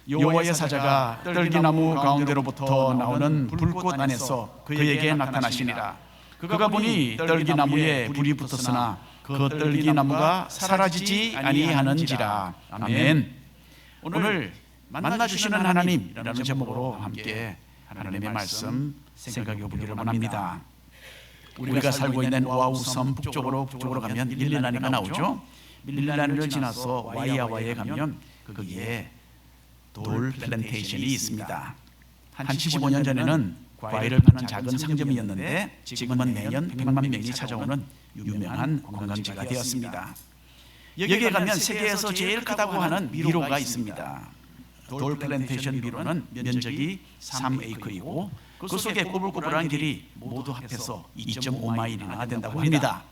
여호와의 사자가 떨기나무 가운데로부터 나오는 불꽃 안에서 그에게 나타나시니라. 그가 보니 떨기나무에 불이 붙었으나 그 떨기나무가 사라지지 아니하는지라. 아멘. 오늘 만나주시는 하나님이라는 제목으로 함께 하나님의 말씀 생각해 보기를 원합니다. 우리가 살고 있는 오아후 섬 북쪽으로 가면 밀리나니가 나오죠. 밀리나니를 지나서 와이아와에 가면 거기에 돌 플랜테이션이 있습니다. 한 75년 전에는 과일을 파는 작은 상점이었는데 지금은 매년 100만 명이 찾아오는 유명한 관광지가 되었습니다. 여기에 가면 세계에서 제일 크다고 하는 미로가 있습니다. 돌 플랜테이션 미로는 면적이 3에이커이고 그 속에 꼬불꼬불한 길이 모두 합해서 2.5마일이나 된다고 합니다.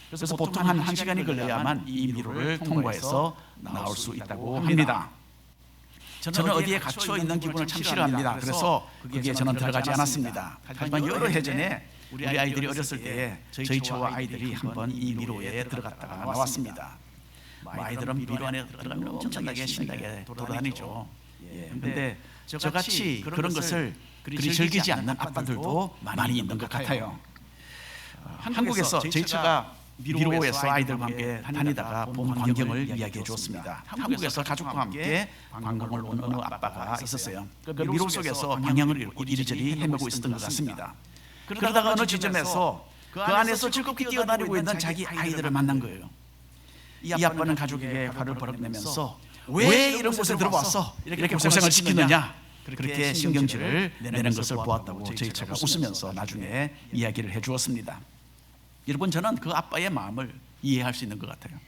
그래서 보통 한 1시간이 걸려야만 이 미로를 통과해서 나올 수 있다고 합니다. 저는 어디에 갇혀 있는 기분을 참 싫어합니다. 그래서 거기에 저는 들어가지 않았습니다. 하지만 여러 해 전에 우리 아이들이 어렸을 때에 저희 저와 아이들이 한번 이 미로에 들어갔다가 나왔습니다. 아이들은 미로 안에 들어가면 엄청나게 신나게 돌아다니죠. 그런데 저같이 그런 것을 그리 즐기지 않는 아빠들도 많이 있는 것 같아요. 한국에서 저희 차가 미로에서 아이들과 함께 다니다가 본 광경을 이야기해 주었습니다. 한국에서 가족과 함께 관광을 온 어느 아빠가 있었어요. 그 미로 속에서 방향을 잃고 이리저리 헤매고 있었던 것 같습니다. 그러다가 어느 지점에서 그 안에서 즐겁게 뛰어다니고 있는 자기 아이들을 만난 거예요. 이 아빠는 가족에게 화를 버럭 내면서 왜 이런 곳에 들어왔어? 이렇게 고생을 시키느냐? 그렇게 신경질을 내는 것을 보았다고 저희 차가 웃으면서 나중에 이야기를 해 주었습니다. 여러분, 저는 그 아빠의 마음을 이해할 수 있는 것 같아요.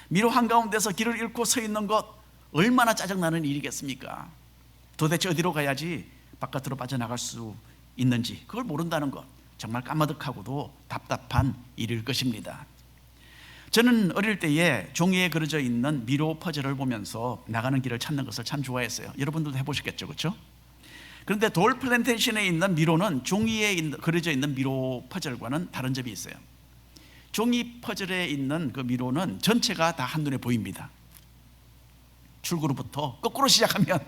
미로 한가운데서 길을 잃고 서 있는 것 얼마나 짜증나는 일이겠습니까? 도대체 어디로 가야지 바깥으로 빠져나갈 수 있는지 그걸 모른다는 것 정말 까마득하고도 답답한 일일 것입니다. 저는 어릴 때에 종이에 그려져 있는 미로 퍼즐을 보면서 나가는 길을 찾는 것을 참 좋아했어요. 여러분들도 해보셨겠죠, 그렇죠? 그런데 돌 플랜테이션에 있는 미로는 종이에 그려져 있는 미로 퍼즐과는 다른 점이 있어요. 종이 퍼즐에 있는 그 미로는 전체가 다 한눈에 보입니다. 출구로부터 거꾸로 시작하면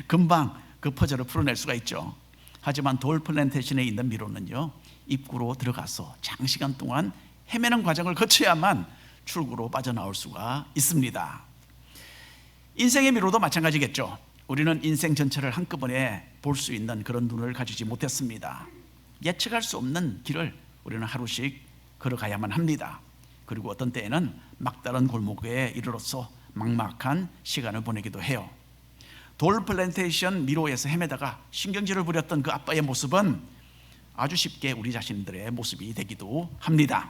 금방 그 퍼즐을 풀어낼 수가 있죠. 하지만 돌 플랜테이션에 있는 미로는요, 입구로 들어가서 장시간 동안 헤매는 과정을 거쳐야만 출구로 빠져나올 수가 있습니다. 인생의 미로도 마찬가지겠죠. 우리는 인생 전체를 한꺼번에 볼 수 있는 그런 눈을 가지지 못했습니다. 예측할 수 없는 길을 우리는 하루씩 걸어가야만 합니다. 그리고 어떤 때에는 막다른 골목에 이르러서 막막한 시간을 보내기도 해요. 돌 플랜테이션 미로에서 헤매다가 신경질을 부렸던 그 아빠의 모습은 아주 쉽게 우리 자신들의 모습이 되기도 합니다.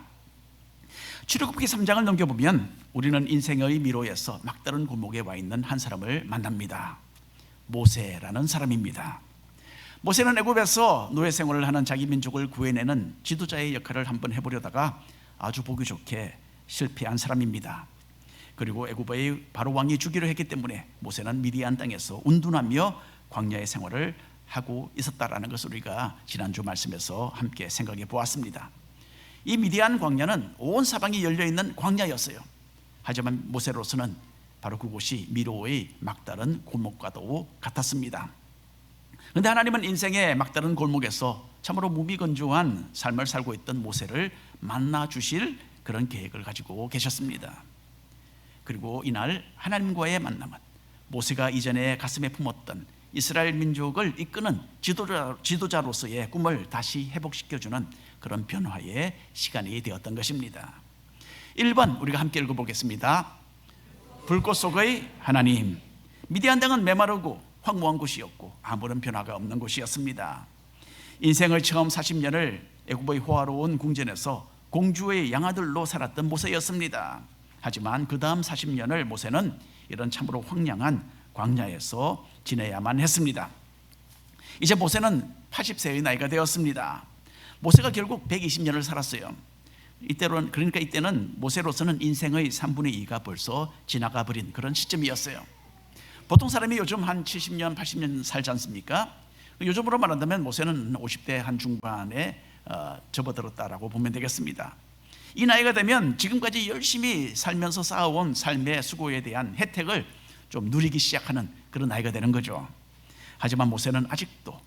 출애굽기 3장을 넘겨보면 우리는 인생의 미로에서 막다른 골목에 와 있는 한 사람을 만납니다. 모세라는 사람입니다. 모세는 애굽에서 노예 생활을 하는 자기 민족을 구해내는 지도자의 역할을 한번 해보려다가 아주 보기 좋게 실패한 사람입니다. 그리고 애굽의 바로 왕이 주기로 했기 때문에 모세는 미디안 땅에서 운둔하며 광야의 생활을 하고 있었다라는 것을 우리가 지난주 말씀에서 함께 생각해 보았습니다. 이 미디안 광야는 온 사방이 열려있는 광야였어요. 하지만 모세로서는 바로 그곳이 미로의 막다른 골목과도 같았습니다. 그런데 하나님은 인생의 막다른 골목에서 참으로 무미건조한 삶을 살고 있던 모세를 만나 주실 그런 계획을 가지고 계셨습니다. 그리고 이날 하나님과의 만남은 모세가 이전에 가슴에 품었던 이스라엘 민족을 이끄는 지도자로서의 꿈을 다시 회복시켜주는 그런 변화의 시간이 되었던 것입니다. 1번 우리가 함께 읽어보겠습니다. 불꽃 속의 하나님. 미디안 땅은 메마르고 황무한 곳이었고 아무런 변화가 없는 곳이었습니다. 인생을 처음 40년을 애굽의 호화로운 궁전에서 공주의 양아들로 살았던 모세였습니다. 하지만 그 다음 40년을 모세는 이런 참으로 황량한 광야에서 지내야만 했습니다. 이제 모세는 80세의 나이가 되었습니다. 모세가 결국 120년을 살았어요. 이때는 모세로서는 인생의 3분의 2가 벌써 지나가 버린 그런 시점이었어요. 보통 사람이 요즘 한 70년, 80년 살지 않습니까? 요즘으로 말한다면 모세는 50대 한 중반에 접어들었다라고 보면 되겠습니다. 이 나이가 되면 지금까지 열심히 살면서 쌓아온 삶의 수고에 대한 혜택을 좀 누리기 시작하는 그런 나이가 되는 거죠. 하지만 모세는 아직도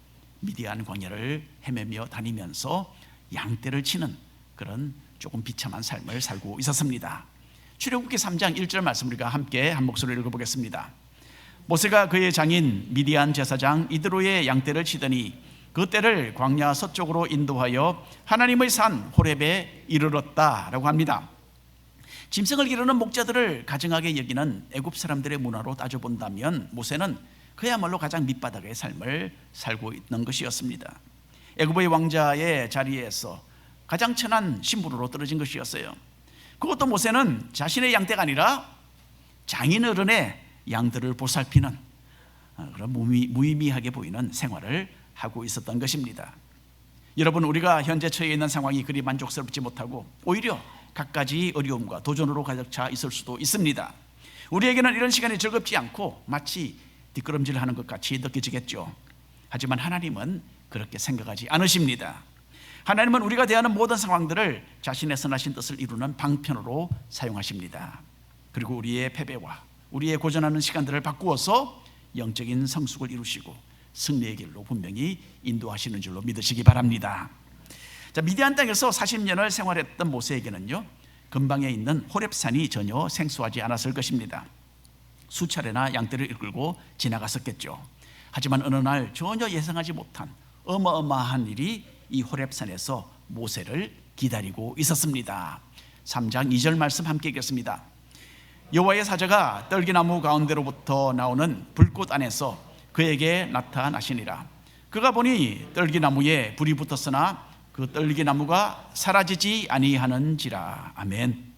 미디안 광야를 헤매며 다니면서 양떼를 치는 그런 조금 비참한 삶을 살고 있었습니다. 출애굽기 3장 1절 말씀 우리가 함께 한 목소리로 읽어보겠습니다. 모세가 그의 장인 미디안 제사장 이드로의 양떼를 치더니 그 떼를 광야 서쪽으로 인도하여 하나님의 산 호렙에 이르렀다라고 합니다. 짐승을 기르는 목자들을 가증하게 여기는 애굽 사람들의 문화로 따져본다면 모세는 그야말로 가장 밑바닥의 삶을 살고 있는 것이었습니다. 애굽의 왕자의 자리에서 가장 천한 신부로 떨어진 것이었어요. 그것도 모세는 자신의 양떼가 아니라 장인어른의 양들을 보살피는 그런 무의미하게 보이는 생활을 하고 있었던 것입니다. 여러분, 우리가 현재 처해 있는 상황이 그리 만족스럽지 못하고 오히려 갖가지 어려움과 도전으로 가득 차 있을 수도 있습니다. 우리에게는 이런 시간이 즐겁지 않고 마치 뒷걸음질하는 것 같이 느껴지겠죠. 하지만 하나님은 그렇게 생각하지 않으십니다. 하나님은 우리가 대하는 모든 상황들을 자신의 선하신 뜻을 이루는 방편으로 사용하십니다. 그리고 우리의 패배와 우리의 고전하는 시간들을 바꾸어서 영적인 성숙을 이루시고 승리의 길로 분명히 인도하시는 줄로 믿으시기 바랍니다. 자, 미디안 땅에서 40년을 생활했던 모세에게는요, 근방에 있는 호렙산이 전혀 생소하지 않았을 것입니다. 수차례나 양떼를 이끌고 지나갔었겠죠. 하지만 어느 날 전혀 예상하지 못한 어마어마한 일이 이 호렙산에서 모세를 기다리고 있었습니다. 3장 2절 말씀 함께 읽겠습니다. 여호와의 사자가 떨기나무 가운데로부터 나오는 불꽃 안에서 그에게 나타나시니라. 그가 보니 떨기나무에 불이 붙었으나 그 떨기나무가 사라지지 아니하는지라. 아멘.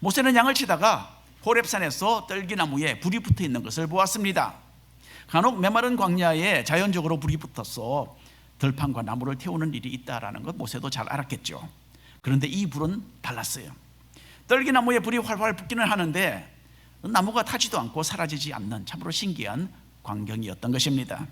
모세는 양을 치다가 호렙산에서 떨기나무에 불이 붙어 있는 것을 보았습니다. 간혹 메마른 광야에 자연적으로 불이 붙어서 들판과 나무를 태우는 일이 있다라는 것 모세도 잘 알았겠죠. 그런데 이 불은 달랐어요. 떨기나무에 불이 활활 붙기는 하는데 나무가 타지도 않고 사라지지 않는 참으로 신기한 광경이었던 것입니다.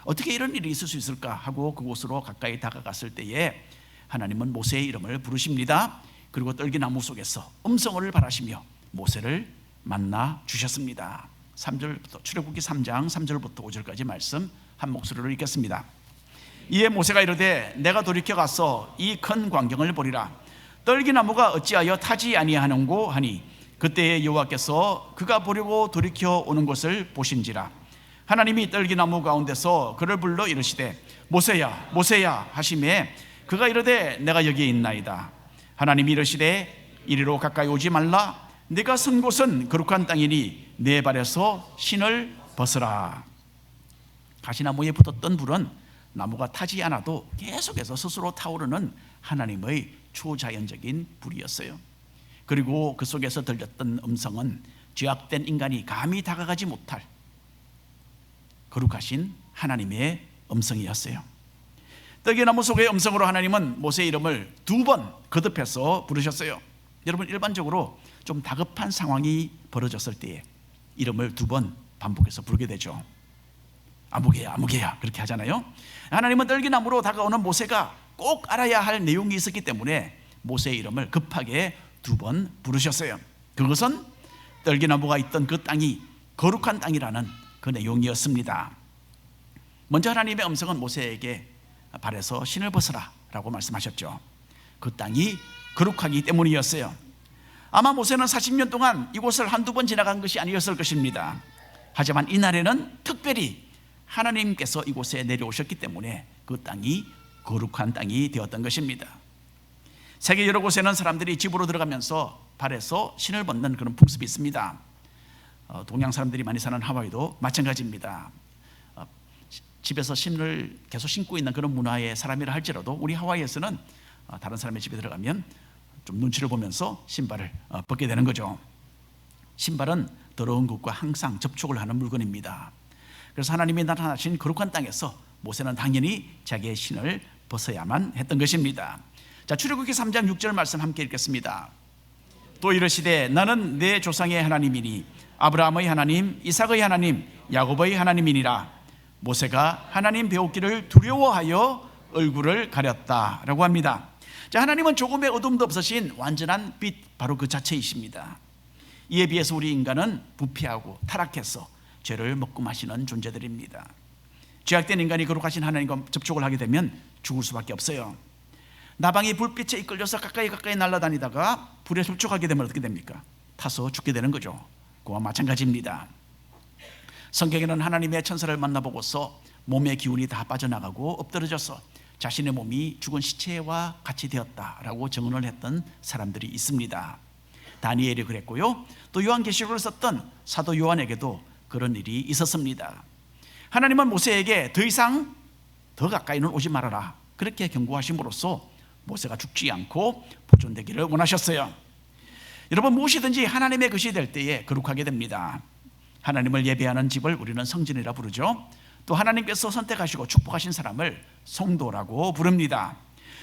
어떻게 이런 일이 있을 수 있을까 하고 그곳으로 가까이 다가갔을 때에 하나님은 모세의 이름을 부르십니다. 그리고 떨기나무 속에서 음성을 발하시며 모세를 만나 주셨습니다. 3절부터 출애굽기 3장 3절부터 5절까지 말씀 한 목소리로 읽겠습니다. 이에 모세가 이르되 내가 돌이켜 가서 이 큰 광경을 보리라. 떨기나무가 어찌하여 타지 아니하는고 하니 그때에 여호와께서 그가 보려고 돌이켜 오는 것을 보신지라. 하나님이 떨기나무 가운데서 그를 불러 이르시되 모세야 모세야 하시매 그가 이르되 내가 여기에 있나이다. 하나님이 이르시되 이리로 가까이 오지 말라. 네가 선 곳은 거룩한 땅이니 내 발에서 신을 벗으라. 가시나무에 붙었던 불은 나무가 타지 않아도 계속해서 스스로 타오르는 하나님의 초자연적인 불이었어요. 그리고 그 속에서 들렸던 음성은 죄악된 인간이 감히 다가가지 못할 거룩하신 하나님의 음성이었어요. 떨기나무 속의 음성으로 하나님은 모세의 이름을 2번 거듭해서 부르셨어요. 여러분, 일반적으로 좀 다급한 상황이 벌어졌을 때에 이름을 2번 반복해서 부르게 되죠. 아무개야 아무개야 그렇게 하잖아요. 하나님은 떨기나무로 다가오는 모세가 꼭 알아야 할 내용이 있었기 때문에 모세의 이름을 급하게 2번 부르셨어요. 그것은 떨기나무가 있던 그 땅이 거룩한 땅이라는 그 내용이었습니다. 먼저 하나님의 음성은 모세에게 발에서 신을 벗으라 라고 말씀하셨죠. 그 땅이 거룩하기 때문이었어요. 아마 모세는 40년 동안 이곳을 한두 번 지나간 것이 아니었을 것입니다. 하지만 이날에는 특별히 하나님께서 이곳에 내려오셨기 때문에 그 땅이 거룩한 땅이 되었던 것입니다. 세계 여러 곳에는 사람들이 집으로 들어가면서 발에서 신을 벗는 그런 풍습이 있습니다. 동양 사람들이 많이 사는 하와이도 마찬가지입니다. 집에서 신을 계속 신고 있는 그런 문화의 사람이라 할지라도 우리 하와이에서는 다른 사람의 집에 들어가면 좀 눈치를 보면서 신발을 벗게 되는 거죠. 신발은 더러운 것과 항상 접촉을 하는 물건입니다. 그래서 하나님이 나타나신 거룩한 땅에서 모세는 당연히 자기의 신을 벗어야만 했던 것입니다. 자, 출애굽기 3장 6절 말씀 함께 읽겠습니다. 또 이르시되 나는 내 조상의 하나님이니 아브라함의 하나님, 이삭의 하나님, 야곱의 하나님이니라. 모세가 하나님 배우기를 두려워하여 얼굴을 가렸다라고 합니다. 자, 하나님은 조금의 어둠도 없으신 완전한 빛, 바로 그 자체이십니다. 이에 비해서 우리 인간은 부패하고 타락해서 죄를 먹고 마시는 존재들입니다. 죄악된 인간이 거룩하신 하나님과 접촉을 하게 되면 죽을 수밖에 없어요. 나방이 불빛에 이끌려서 가까이 날아다니다가 불에 접촉하게 되면 어떻게 됩니까? 타서 죽게 되는 거죠. 그와 마찬가지입니다. 성경에는 하나님의 천사를 만나보고서 몸의 기운이 다 빠져나가고 엎드러져서 자신의 몸이 죽은 시체와 같이 되었다라고 증언을 했던 사람들이 있습니다. 다니엘이 그랬고요, 또 요한계시록을 썼던 사도 요한에게도 그런 일이 있었습니다. 하나님은 모세에게 더 이상 더 가까이는 오지 말아라, 그렇게 경고하심으로써 모세가 죽지 않고 보존되기를 원하셨어요. 여러분, 무엇이든지 하나님의 것이 될 때에 거룩하게 됩니다. 하나님을 예배하는 집을 우리는 성전이라 부르죠. 또 하나님께서 선택하시고 축복하신 사람을 성도라고 부릅니다.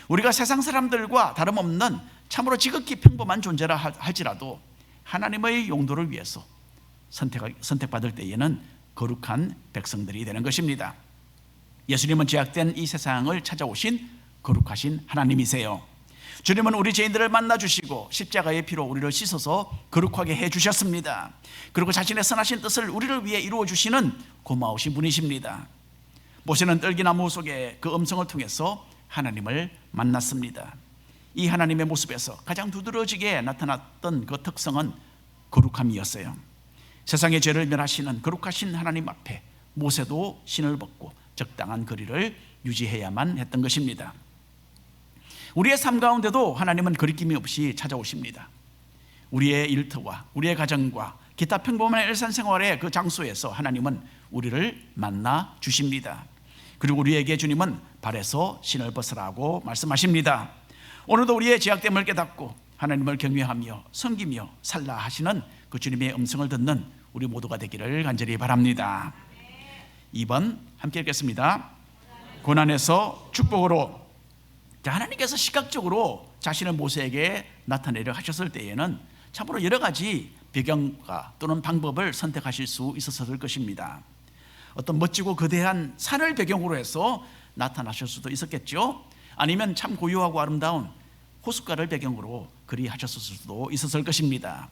우리가 세상 사람들과 다름없는 참으로 지극히 평범한 존재라 할지라도 하나님의 용도를 위해서 선택받을 때에는 거룩한 백성들이 되는 것입니다. 예수님은 죄악된 이 세상을 찾아오신 거룩하신 하나님이세요. 주님은 우리 죄인들을 만나주시고 십자가의 피로 우리를 씻어서 거룩하게 해주셨습니다. 그리고 자신의 선하신 뜻을 우리를 위해 이루어주시는 고마우신 분이십니다. 모세는 떨기나무 속에 그 음성을 통해서 하나님을 만났습니다. 이 하나님의 모습에서 가장 두드러지게 나타났던 그 특성은 거룩함이었어요. 세상의 죄를 멸하시는 거룩하신 하나님 앞에 모세도 신을 벗고 적당한 거리를 유지해야만 했던 것입니다. 우리의 삶 가운데도 하나님은 거리낌이 없이 찾아오십니다. 우리의 일터와 우리의 가정과 기타 평범한 일상생활의 그 장소에서 하나님은 우리를 만나 주십니다. 그리고 우리에게 주님은 발에서 신을 벗으라고 말씀하십니다. 오늘도 우리의 죄악됨을 깨닫고 하나님을 경외하며 섬기며 살라 하시는 그 주님의 음성을 듣는 우리 모두가 되기를 간절히 바랍니다. 2번 함께 읽겠습니다. 고난에서 축복으로. 하나님께서 시각적으로 자신을 모세에게 나타내려 하셨을 때에는 참으로 여러 가지 배경과 또는 방법을 선택하실 수 있었을 것입니다. 어떤 멋지고 거대한 산을 배경으로 해서 나타나실 수도 있었겠죠. 아니면 참 고요하고 아름다운 호숫가를 배경으로 그리하셨을 수도 있었을 것입니다.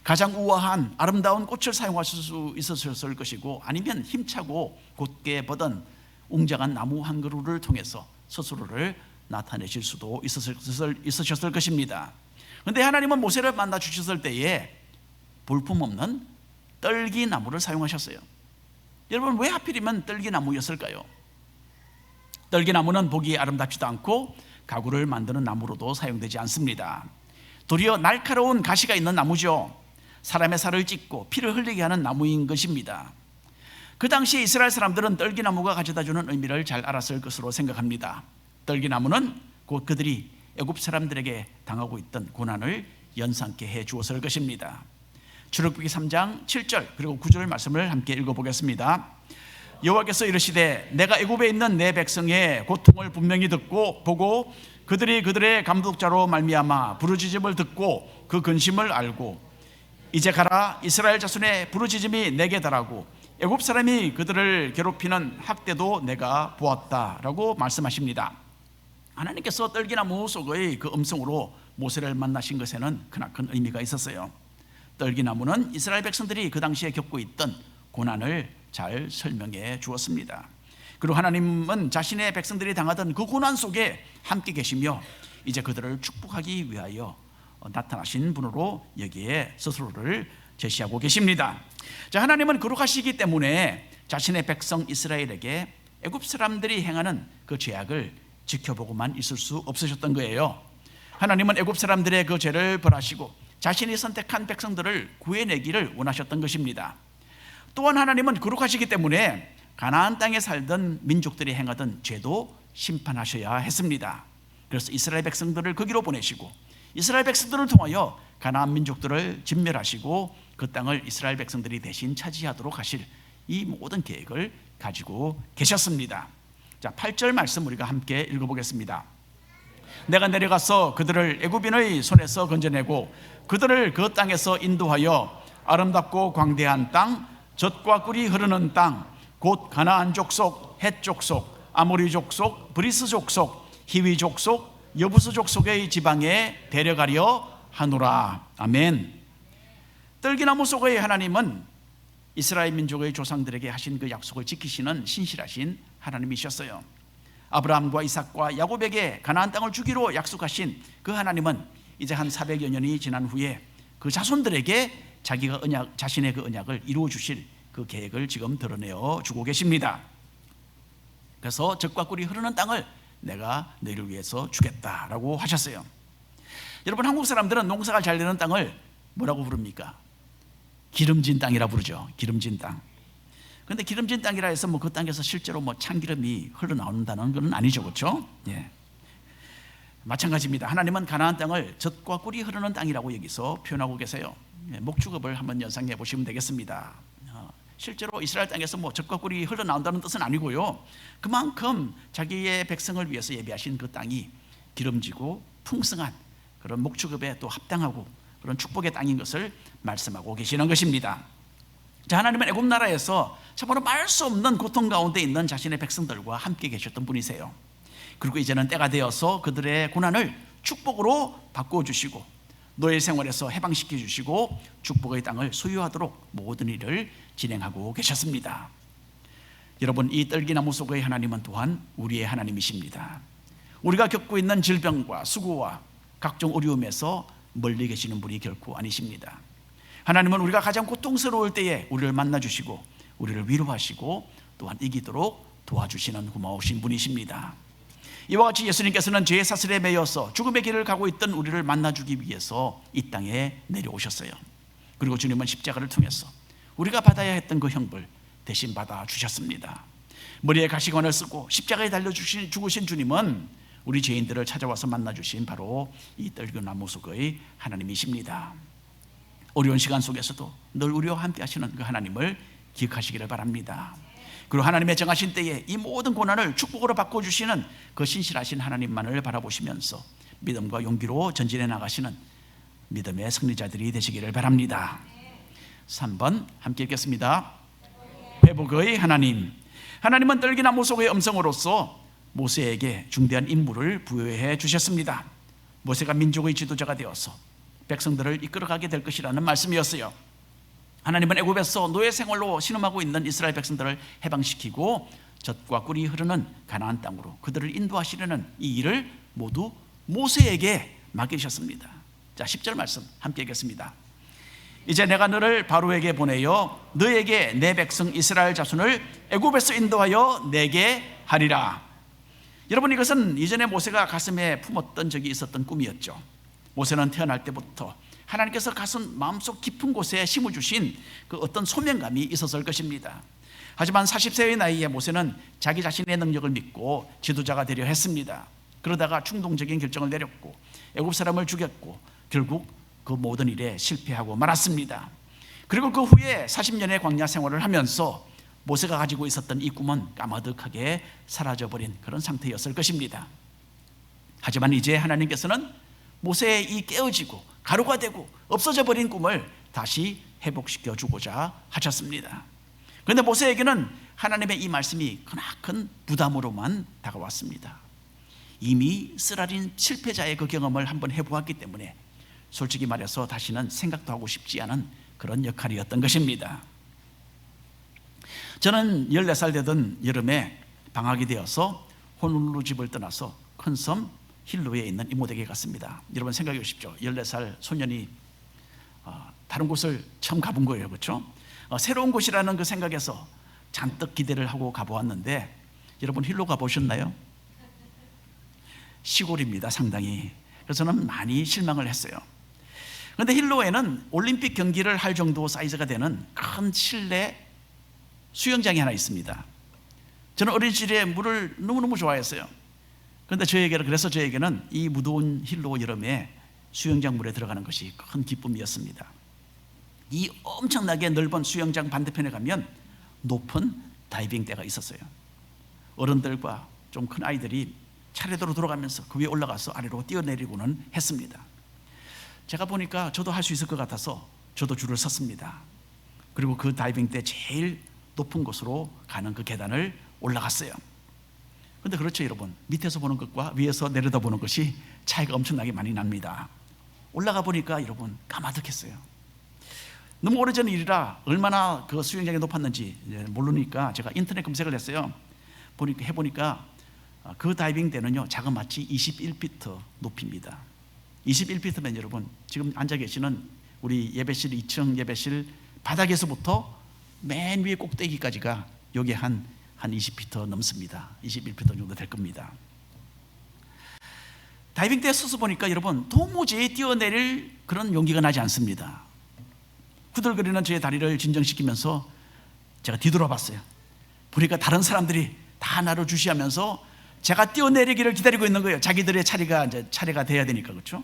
가장 우아한 아름다운 꽃을 사용하실 수 있었을 것이고, 아니면 힘차고 곧게 뻗은 웅장한 나무 한 그루를 통해서 스스로를 나타내실 수도 있으셨을 것입니다. 그런데 하나님은 모세를 만나 주셨을 때에 볼품없는 떨기나무를 사용하셨어요. 여러분, 왜 하필이면 떨기나무였을까요? 떨기나무는 보기 아름답지도 않고 가구를 만드는 나무로도 사용되지 않습니다. 도리어 날카로운 가시가 있는 나무죠. 사람의 살을 찢고 피를 흘리게 하는 나무인 것입니다. 그 당시 이스라엘 사람들은 떨기나무가 가져다주는 의미를 잘 알았을 것으로 생각합니다. 떨기나무는 곧 그들이 애굽 사람들에게 당하고 있던 고난을 연상케 해 주었을 것입니다. 출애굽기 3장 7절 그리고 9절 말씀을 함께 읽어보겠습니다. 여호와께서 이르시되 내가 애굽에 있는 내 백성의 고통을 분명히 듣고 보고 그들이 그들의 감독자로 말미암아 부르짖음을 듣고 그 근심을 알고 이제 가라, 이스라엘 자손의 부르짖음이 내게 달하고 애굽 사람이 그들을 괴롭히는 학대도 내가 보았다라고 말씀하십니다. 하나님께서 떨기나무 속의 그 음성으로 모세를 만나신 것에는 크나큰 의미가 있었어요. 떨기나무는 이스라엘 백성들이 그 당시에 겪고 있던 고난을 잘 설명해 주었습니다. 그리고 하나님은 자신의 백성들이 당하던 그 고난 속에 함께 계시며 이제 그들을 축복하기 위하여 나타나신 분으로 여기에 스스로를 제시하고 계십니다. 자, 하나님은 거룩하시기 때문에 자신의 백성 이스라엘에게 애굽 사람들이 행하는 그 죄악을 지켜보고만 있을 수 없으셨던 거예요. 하나님은 애굽 사람들의 그 죄를 벌하시고 자신이 선택한 백성들을 구해내기를 원하셨던 것입니다. 또한 하나님은 거룩하시기 때문에 가나안 땅에 살던 민족들이 행하던 죄도 심판하셔야 했습니다. 그래서 이스라엘 백성들을 거기로 보내시고 이스라엘 백성들을 통하여 가나안 민족들을 진멸하시고 그 땅을 이스라엘 백성들이 대신 차지하도록 하실 이 모든 계획을 가지고 계셨습니다. 자, 8절 말씀 우리가 함께 읽어보겠습니다. 내가 내려가서 그들을 애굽인의 손에서 건져내고 그들을 그 땅에서 인도하여 아름답고 광대한 땅, 젖과 꿀이 흐르는 땅, 곧 가나안 족속, 헷 족속, 아모리 족속, 브리스 족속, 히위 족속, 여부스 족속의 지방에 데려가려 하노라. 아멘. 떨기나무 속의 하나님은 이스라엘 민족의 조상들에게 하신 그 약속을 지키시는 신실하신 하나님이셨어요. 아브라함과 이삭과 야곱에게 가나안 땅을 주기로 약속하신 그 하나님은 이제 한 400여 년이 지난 후에 그 자손들에게 자신의 그 언약을 이루어 주실 그 계획을 지금 드러내어 주고 계십니다. 그래서 젖과 꿀이 흐르는 땅을 내가 너희를 위해서 주겠다라고 하셨어요. 여러분, 한국 사람들은 농사가 잘 되는 땅을 뭐라고 부릅니까? 기름진 땅이라 부르죠. 기름진 땅. 그런데 기름진 땅이라 해서 그 땅에서 실제로 참기름이 흘러나온다는 건 아니죠, 그렇죠? 예. 마찬가지입니다. 하나님은 가나안 땅을 젖과 꿀이 흐르는 땅이라고 여기서 표현하고 계세요. 목축업을 한번 연상해 보시면 되겠습니다. 실제로 이스라엘 땅에서 젖과 꿀이 흘러나온다는 뜻은 아니고요, 그만큼 자기의 백성을 위해서 예비하신 그 땅이 기름지고 풍성한 그런 목축업에 또 합당하고 그런 축복의 땅인 것을 말씀하고 계시는 것입니다. 자, 하나님은 애굽 나라에서 참으로 말 수 없는 고통 가운데 있는 자신의 백성들과 함께 계셨던 분이세요. 그리고 이제는 때가 되어서 그들의 고난을 축복으로 바꿔주시고 노예 생활에서 해방시켜 주시고 축복의 땅을 소유하도록 모든 일을 진행하고 계셨습니다. 여러분, 이 떨기나무 속의 하나님은 또한 우리의 하나님이십니다. 우리가 겪고 있는 질병과 수고와 각종 어려움에서 멀리 계시는 분이 결코 아니십니다. 하나님은 우리가 가장 고통스러울 때에 우리를 만나주시고 우리를 위로하시고 또한 이기도록 도와주시는 고마우신 분이십니다. 이와 같이 예수님께서는 죄의 사슬에 매여서 죽음의 길을 가고 있던 우리를 만나주기 위해서 이 땅에 내려오셨어요. 그리고 주님은 십자가를 통해서 우리가 받아야 했던 그 형벌 대신 받아주셨습니다. 머리에 가시관을 쓰고 십자가에 달려 죽으신 주님은 우리 죄인들을 찾아와서 만나주신 바로 이 떨기나무 속의 하나님이십니다. 어려운 시간 속에서도 늘 우리와 함께 하시는 그 하나님을 기억하시기를 바랍니다. 그리고 하나님의 정하신 때에 이 모든 고난을 축복으로 바꿔주시는 그 신실하신 하나님만을 바라보시면서 믿음과 용기로 전진해 나가시는 믿음의 승리자들이 되시기를 바랍니다. 3번 함께 읽겠습니다. 회복의 하나님. 하나님은 떨기나무 속의 음성으로서 모세에게 중대한 임무를 부여해 주셨습니다. 모세가 민족의 지도자가 되어서 백성들을 이끌어가게 될 것이라는 말씀이었어요. 하나님은 애굽에서 노예 생활로 신음하고 있는 이스라엘 백성들을 해방시키고 젖과 꿀이 흐르는 가나안 땅으로 그들을 인도하시려는 이 일을 모두 모세에게 맡기셨습니다. 자, 10절 말씀 함께 읽겠습니다. 이제 내가 너를 바로에게 보내어 너에게 내 백성 이스라엘 자손을 애굽에서 인도하여 내게 하리라. 여러분, 이것은 이전에 모세가 가슴에 품었던 적이 있었던 꿈이었죠. 모세는 태어날 때부터 하나님께서 가슴 마음속 깊은 곳에 심어주신 그 어떤 소명감이 있었을 것입니다. 하지만 40세의 나이에 모세는 자기 자신의 능력을 믿고 지도자가 되려 했습니다. 그러다가 충동적인 결정을 내렸고 애굽 사람을 죽였고 결국 그 모든 일에 실패하고 말았습니다. 그리고 그 후에 40년의 광야 생활을 하면서 모세가 가지고 있었던 이 꿈은 까마득하게 사라져버린 그런 상태였을 것입니다. 하지만 이제 하나님께서는 모세의 이 깨어지고 가루가 되고 없어져 버린 꿈을 다시 회복시켜 주고자 하셨습니다. 그런데 모세에게는 하나님의 이 말씀이 크나큰 부담으로만 다가왔습니다. 이미 쓰라린 실패자의 그 경험을 한번 해보았기 때문에 솔직히 말해서 다시는 생각도 하고 싶지 않은 그런 역할이었던 것입니다. 저는 14살 되던 여름에 방학이 되어서 호놀룰루 집을 떠나서 큰 섬 힐로에 있는 이모댁에 갔습니다. 여러분 생각해 보십시오. 14살 소년이 다른 곳을 처음 가본 거예요, 그렇죠? 새로운 곳이라는 그 생각에서 잔뜩 기대를 하고 가보았는데 여러분 힐로 가보셨나요? 시골입니다, 상당히. 그래서 저는 많이 실망을 했어요. 그런데 힐로에는 올림픽 경기를 할 정도 사이즈가 되는 큰 실내 수영장이 하나 있습니다. 저는 어린 시절에 물을 너무너무 좋아했어요. 그런데 그래서 저에게는 이 무더운 힐로 여름에 수영장 물에 들어가는 것이 큰 기쁨이었습니다. 이 엄청나게 넓은 수영장 반대편에 가면 높은 다이빙대가 있었어요. 어른들과 좀 큰 아이들이 차례대로 돌아가면서 그 위에 올라가서 아래로 뛰어내리고는 했습니다. 제가 보니까 저도 할 수 있을 것 같아서 저도 줄을 섰습니다. 그리고 그 다이빙대 제일 높은 곳으로 가는 그 계단을 올라갔어요. 그런데 그렇죠, 여러분. 밑에서 보는 것과 위에서 내려다보는 것이 차이가 엄청나게 많이 납니다. 올라가 보니까 여러분 까마득했어요. 너무 오래전 일이라 얼마나 그 수영장이 높았는지 모르니까 제가 인터넷 검색을 했어요. 해보니까 그 다이빙 때는요 자그마치 21피트 높이입니다. 21피트면 여러분 지금 앉아 계시는 우리 예배실 2층 예배실 바닥에서부터 맨 위에 꼭대기까지가 여기 한 20피트 넘습니다. 21피트 정도 될 겁니다. 다이빙 때에 서서 보니까 여러분 도무지 뛰어내릴 그런 용기가 나지 않습니다. 후들거리는 저의 다리를 진정시키면서 제가 뒤돌아봤어요. 보니까 다른 사람들이 다 나를 주시하면서 제가 뛰어내리기를 기다리고 있는 거예요. 자기들의 차례가 돼야 되니까. 그렇죠?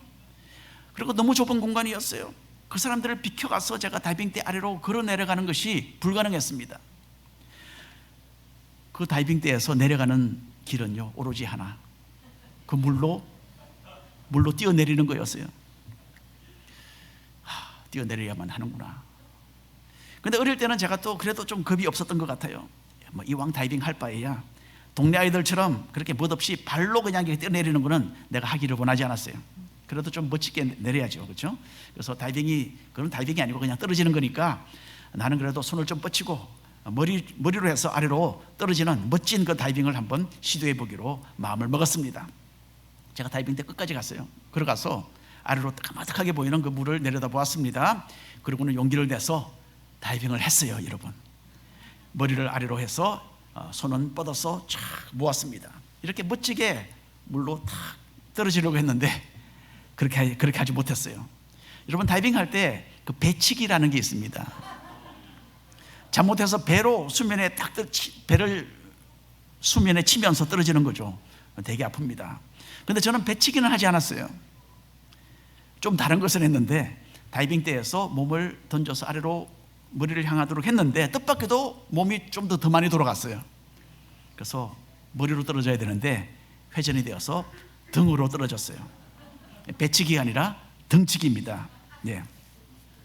그리고 너무 좁은 공간이었어요. 그 사람들을 비켜가서 제가 다이빙대 아래로 걸어 내려가는 것이 불가능했습니다. 그 다이빙대에서 내려가는 길은요 오로지 하나, 그 물로 뛰어내리는 거였어요. 뛰어내려야만 하는구나. 근데 어릴 때는 제가 또 그래도 좀 겁이 없었던 것 같아요. 뭐 이왕 다이빙 할 바에야 동네 아이들처럼 그렇게 멋없이 발로 그냥 뛰어내리는 거는 내가 하기를 원하지 않았어요. 그래도 좀 멋지게 내려야죠. 그렇죠? 그래서 그건 다이빙이 아니고 그냥 떨어지는 거니까 나는 그래도 손을 좀 뻗치고 머리로 해서 아래로 떨어지는 멋진 그 다이빙을 한번 시도해 보기로 마음을 먹었습니다. 제가 다이빙 때 끝까지 갔어요. 걸어가서 아래로 까마득하게 보이는 그 물을 내려다 보았습니다. 그리고는 용기를 내서 다이빙을 했어요. 여러분, 머리를 아래로 해서 손은 뻗어서 쫙 모았습니다. 이렇게 멋지게 물로 탁 떨어지려고 했는데 그렇게 하지 못했어요. 여러분, 다이빙 할 때 그 배치기라는 게 있습니다. 잘못해서 배로 배를 수면에 치면서 떨어지는 거죠. 되게 아픕니다. 근데 저는 배치기는 하지 않았어요. 좀 다른 것을 했는데 다이빙 때에서 몸을 던져서 아래로 머리를 향하도록 했는데 뜻밖에도 몸이 좀 더 많이 돌아갔어요. 그래서 머리로 떨어져야 되는데 회전이 되어서 등으로 떨어졌어요. 배치기가 아니라 등치기입니다. 예.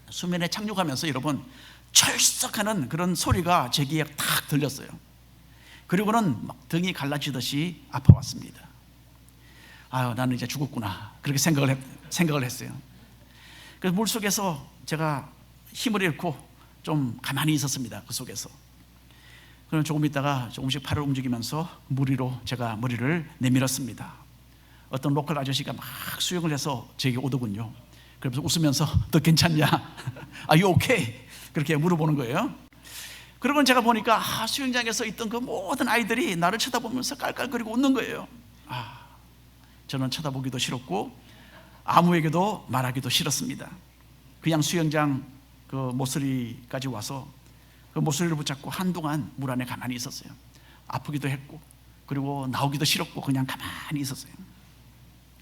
수면에 착륙하면서 여러분 철썩하는 그런 소리가 제 귀에 탁 들렸어요. 그리고는 막 등이 갈라지듯이 아파왔습니다. 아유, 나는 이제 죽었구나, 그렇게 생각을 했어요. 그래서 물속에서 제가 힘을 잃고 좀 가만히 있었습니다. 그 속에서. 그럼 조금 있다가 조금씩 팔을 움직이면서 제가 머리를 내밀었습니다. 어떤 로컬 아저씨가 막 수영을 해서 제게 오더군요. 그래서 웃으면서 너 괜찮냐? Are you okay? 그렇게 물어보는 거예요. 그러고 제가 보니까 수영장에서 있던 그 모든 아이들이 나를 쳐다보면서 깔깔거리고 웃는 거예요. 저는 쳐다보기도 싫었고 아무에게도 말하기도 싫었습니다. 그냥 수영장 그 모서리까지 와서 그 모서리를 붙잡고 한동안 물 안에 가만히 있었어요. 아프기도 했고 그리고 나오기도 싫었고 그냥 가만히 있었어요.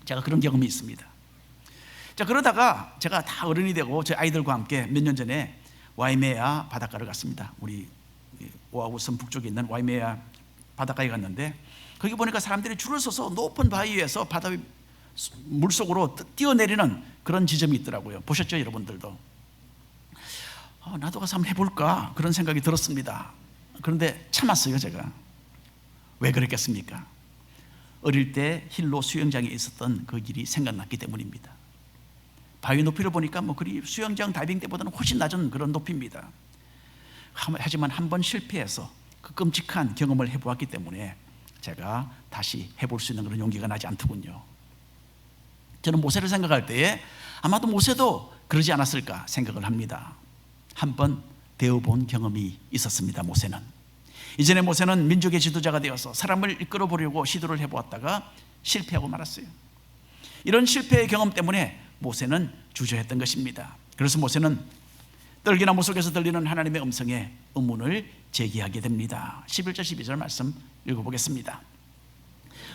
제가 그런 경험이 있습니다. 자, 그러다가 제가 다 어른이 되고 제 아이들과 함께 몇 년 전에 와이메아 바닷가를 갔습니다. 우리 오아후 섬 북쪽에 있는 와이메아 바닷가에 갔는데 거기 보니까 사람들이 줄을 서서 높은 바위 위에서 바다 물속으로 뛰어내리는 그런 지점이 있더라고요. 보셨죠, 여러분들도? 나도 가서 한번 해볼까 그런 생각이 들었습니다. 그런데 참았어요. 제가 왜 그랬겠습니까? 어릴 때 힐로 수영장에 있었던 그 일이 생각났기 때문입니다. 바위 높이를 보니까 그리 수영장 다이빙 때보다는 훨씬 낮은 그런 높이입니다. 하지만 한번 실패해서 그 끔찍한 경험을 해보았기 때문에 제가 다시 해볼 수 있는 그런 용기가 나지 않더군요. 저는 모세를 생각할 때에 아마도 모세도 그러지 않았을까 생각을 합니다. 한번 배워본 경험이 있었습니다. 모세는 이전에 모세는 민족의 지도자가 되어서 사람을 이끌어 보려고 시도를 해보았다가 실패하고 말았어요. 이런 실패의 경험 때문에 모세는 주저했던 것입니다. 그래서 모세는 떨기나무 속에서 들리는 하나님의 음성에 의문을 제기하게 됩니다. 11절 12절 말씀 읽어보겠습니다.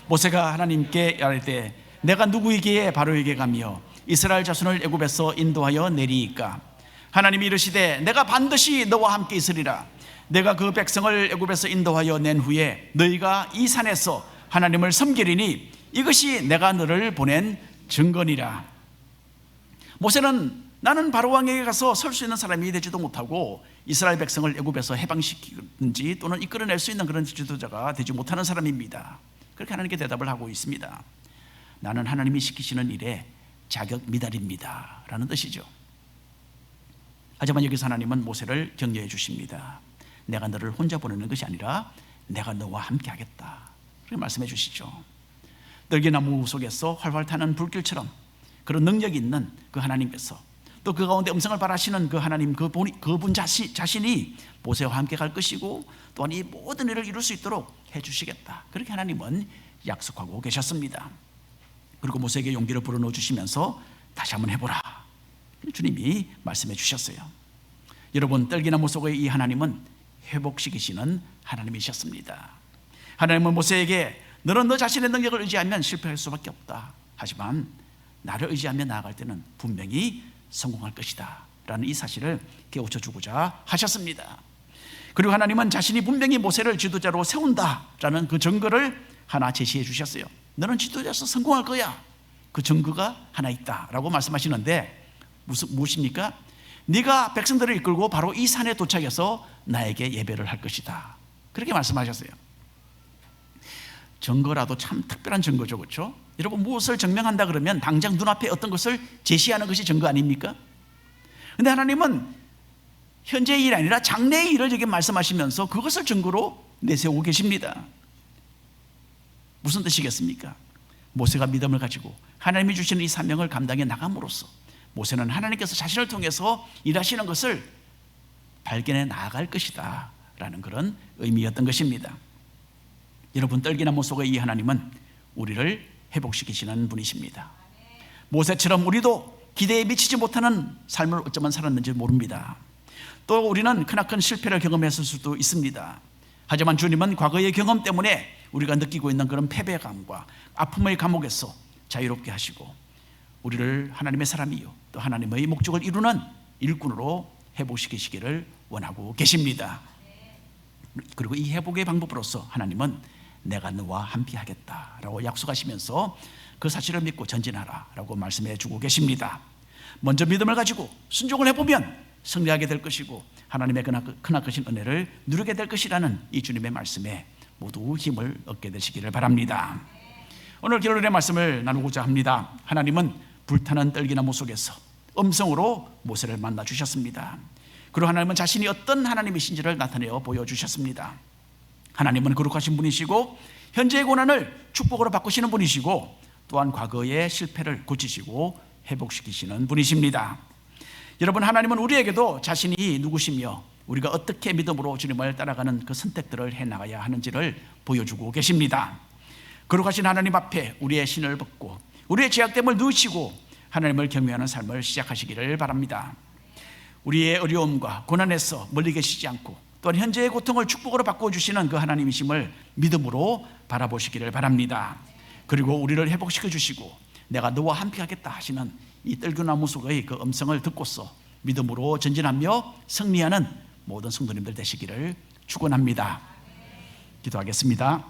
모세가 하나님께 아뢰 때 내가 누구에게 바로에게 가며 이스라엘 자손을 애굽에서 인도하여 내리이까? 하나님이 이르시되 내가 반드시 너와 함께 있으리라. 내가 그 백성을 애굽에서 인도하여 낸 후에 너희가 이 산에서 하나님을 섬기리니 이것이 내가 너를 보낸 증거니라. 모세는 나는 바로왕에게 가서 설 수 있는 사람이 되지도 못하고 이스라엘 백성을 애굽에서 해방시키든지 또는 이끌어낼 수 있는 그런 지도자가 되지 못하는 사람입니다. 그렇게 하나님께 대답을 하고 있습니다. 나는 하나님이 시키시는 일에 자격 미달입니다 라는 뜻이죠. 하지만 여기서 하나님은 모세를 격려해 주십니다. 내가 너를 혼자 보내는 것이 아니라 내가 너와 함께 하겠다, 그렇게 말씀해 주시죠. 떨기나무 속에서 활활 타는 불길처럼 그런 능력이 있는 그 하나님께서, 또 그 가운데 음성을 발하시는 그 하나님, 그분 자신이 모세와 함께 갈 것이고 또한 이 모든 일을 이룰 수 있도록 해주시겠다, 그렇게 하나님은 약속하고 계셨습니다. 그리고 모세에게 용기를 불어넣어 주시면서 다시 한번 해보라, 주님이 말씀해 주셨어요. 여러분, 떨기나무 속의 이 하나님은 회복시키시는 하나님이셨습니다. 하나님은 모세에게 너는 너 자신의 능력을 의지하면 실패할 수밖에 없다, 하지만 나를 의지하며 나아갈 때는 분명히 성공할 것이다 라는 이 사실을 깨우쳐 주고자 하셨습니다. 그리고 하나님은 자신이 분명히 모세를 지도자로 세운다라는 그 증거를 하나 제시해 주셨어요. 너는 지도자로서 성공할 거야, 그 증거가 하나 있다라고 말씀하시는데 무엇입니까? 네가 백성들을 이끌고 바로 이 산에 도착해서 나에게 예배를 할 것이다, 그렇게 말씀하셨어요. 증거라도 참 특별한 증거죠, 그렇죠? 여러분, 무엇을 증명한다 그러면 당장 눈앞에 어떤 것을 제시하는 것이 증거 아닙니까? 그런데 하나님은 현재의 일이 아니라 장래의 일을 여기 말씀하시면서 그것을 증거로 내세우고 계십니다. 무슨 뜻이겠습니까? 모세가 믿음을 가지고 하나님이 주시는 이 사명을 감당해 나감으로써 모세는 하나님께서 자신을 통해서 일하시는 것을 발견해 나아갈 것이다 라는 그런 의미였던 것입니다. 여러분, 떨기나무 속의 이 하나님은 우리를 회복시키시는 분이십니다. 모세처럼 우리도 기대에 미치지 못하는 삶을 어쩌면 살았는지 모릅니다. 또 우리는 크나큰 실패를 경험했을 수도 있습니다. 하지만 주님은 과거의 경험 때문에 우리가 느끼고 있는 그런 패배감과 아픔의 감옥에서 자유롭게 하시고 우리를 하나님의 사람이요 또 하나님의 목적을 이루는 일꾼으로 회복시키시기를 원하고 계십니다. 그리고 이 회복의 방법으로서 하나님은 내가 너와 함께 하겠다라고 약속하시면서 그 사실을 믿고 전진하라 라고 말씀해 주고 계십니다. 먼저 믿음을 가지고 순종을 해보면 승리하게 될 것이고 하나님의 크나크신 은혜를 누리게 될 것이라는 이 주님의 말씀에 모두 힘을 얻게 되시기를 바랍니다. 오늘 결론의 말씀을 나누고자 합니다. 하나님은 불타는 떨기나무 속에서 음성으로 모세를 만나 주셨습니다. 그리고 하나님은 자신이 어떤 하나님이신지를 나타내어 보여주셨습니다. 하나님은 거룩하신 분이시고 현재의 고난을 축복으로 바꾸시는 분이시고 또한 과거의 실패를 고치시고 회복시키시는 분이십니다. 여러분, 하나님은 우리에게도 자신이 누구시며 우리가 어떻게 믿음으로 주님을 따라가는 그 선택들을 해나가야 하는지를 보여주고 계십니다. 거룩하신 하나님 앞에 우리의 신을 벗고 우리의 죄악됨을 누치고 하나님을 경외하는 삶을 시작하시기를 바랍니다. 우리의 어려움과 고난에서 멀리 계시지 않고 또한 현재의 고통을 축복으로 바꿔주시는 그 하나님이심을 믿음으로 바라보시기를 바랍니다. 그리고 우리를 회복시켜 주시고 내가 너와 함께 하겠다 하시는 이 떨기나무 속의 그 음성을 듣고서 믿음으로 전진하며 승리하는 모든 성도님들 되시기를 축원합니다. 기도하겠습니다.